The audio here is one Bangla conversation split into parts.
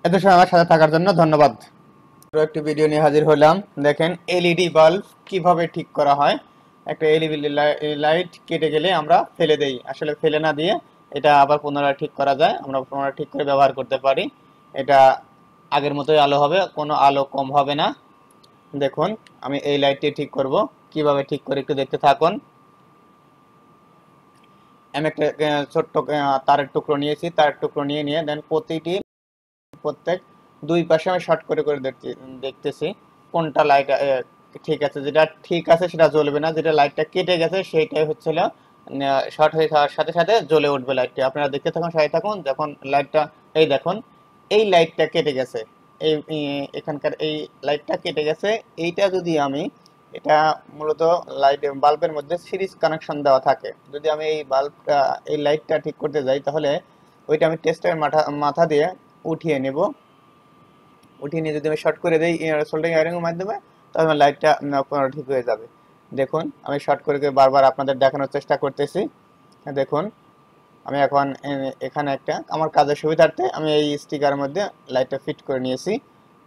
এত সময় আমার সাথে থাকার জন্য ধন্যবাদ। একটি ভিডিও নিয়ে হাজির হলাম। দেখেন এলইডি বাল্ব কিভাবে ঠিক করা হয়। একটা এলইডি লাইট কেটে গেলে আমরা ফেলে দেই, আসলে ফেলে না দিয়ে এটা আবার পুনরায় ঠিক করা যায়, আমরা পুনরায় ঠিক করে ব্যবহার করতে পারি। এটা আগের মতোই আলো হবে, কোনো আলো কম হবে না। দেখুন আমি এই লাইটটি ঠিক করব, কিভাবে ঠিক করে একটু দেখতে থাকুন। আমি একটা ছোট্ট তারের টুকরো নিয়েছি, তারের টুকরো নিয়ে দেন প্রত্যেক দুই পাশে আমি শর্ট করে করে দেখতেছি কোনটা লাইট ঠিক আছে। যেটা ঠিক আছে সেটা জ্বলবে না, যেটা লাইটটা কেটে গেছে সেইটাই হচ্ছিল শর্ট হয়ে যাওয়ার সাথে সাথে জ্বলে উঠবে লাইটটি। আপনারা দেখতে থাকুন, সাথে থাকুন। যখন লাইটটা, এই দেখুন এই লাইটটা কেটে গেছে, এই এখানকার এই লাইটটা কেটে গেছে। এইটা যদি আমি, এটা মূলত লাইট বাল্বের মধ্যে সিরিজ কানেকশন দেওয়া থাকে। যদি আমি এই বাল্বটা, এই লাইটটা ঠিক করতে যাই, তাহলে ওইটা আমি টেস্টের মাথা দিয়ে উঠিয়ে নেব। উঠিয়ে নিয়ে যদি আমি শর্ট করে দিই সোল্ডারিং আয়রনের মাধ্যমে, তাহলে আমার লাইটটা ঠিক হয়ে যাবে। দেখুন আমি শর্ট করে বারবার আপনাদের দেখানোর চেষ্টা করতেছি। দেখুন আমি এখন এখানে একটা আমার কাজের সুবিধার্থে আমি এই স্টিকারের মধ্যে লাইটটা ফিট করে নিয়েছি।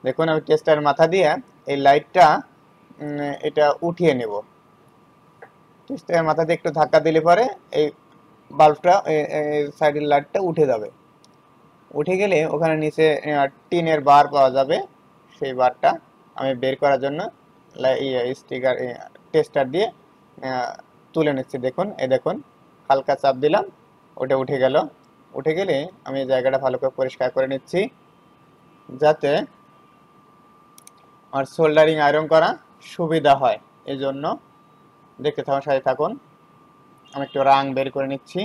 দেখুন আমি টেস্টার মাথা দিয়ে এই লাইটটা এটা উঠিয়ে নেব। টেস্টারের মাথা দিয়ে একটু ধাক্কা দিলে পরে এই বাল্বটা, সাইডের লাইটটা উঠে যাবে। উঠে গেলে ওখানে নিচে টিনের বার পাওয়া যাবে। সেই বারটা আমি বের করার জন্য স্টিকার টেস্টার দিয়ে তুলে নিচ্ছি। দেখুন এই দেখুন হালকা চাপ দিলাম, ওটা উঠে গেল। উঠে গেলে আমি জায়গাটা ভালো করে পরিষ্কার করে নিচ্ছি, যাতে আমার সোল্ডারিং আয়রন করা সুবিধা হয়। এই জন্য দেখতে থাকুন, সাথে থাকুন। আমি একটু রাং বের করে নিচ্ছি।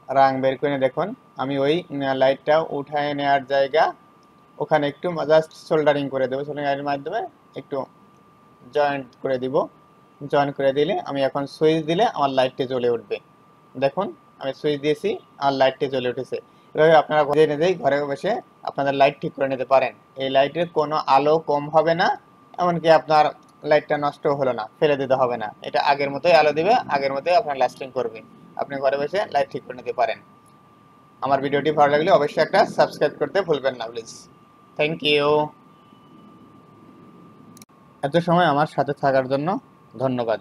রাং বের করে দেখুন আমি ওই লাইটটা উঠায় নেওয়ার জায়গা, ওখানে একটু জাস্ট সোল্ডারিং করে দেবো। সোল্ডারিং এর মাধ্যমে একটু জয়েন্ট করে দিব। জয়েন করে দিলে আমি এখন সুইচ দিলে আমার লাইটটি জ্বলে উঠবে। দেখুন আমি সুইচ দিয়েছি, আমার লাইটটি জ্বলে উঠেছে। এভাবে আপনারা নিজেই ঘরে বসে আপনাদের লাইট ঠিক করে নিতে পারেন। এই লাইটের কোনো আলো কম হবে না, এমনকি আপনার লাইটটা নষ্ট হলো না, ফেলে দিতে হবে না। এটা আগের মতোই আলো দিবে, আগের মতোই আপনার লাস্টিং করবে। আপনি ঘরে বসে লাইট ঠিক করে নিতে পারেন। আমার ভিডিওটি ভালো লাগলে অবশ্যই একটা সাবস্ক্রাইব করতে ভুলবেন না প্লিজ। Thank you. এত সময় আমার সাথে থাকার জন্য ধন্যবাদ।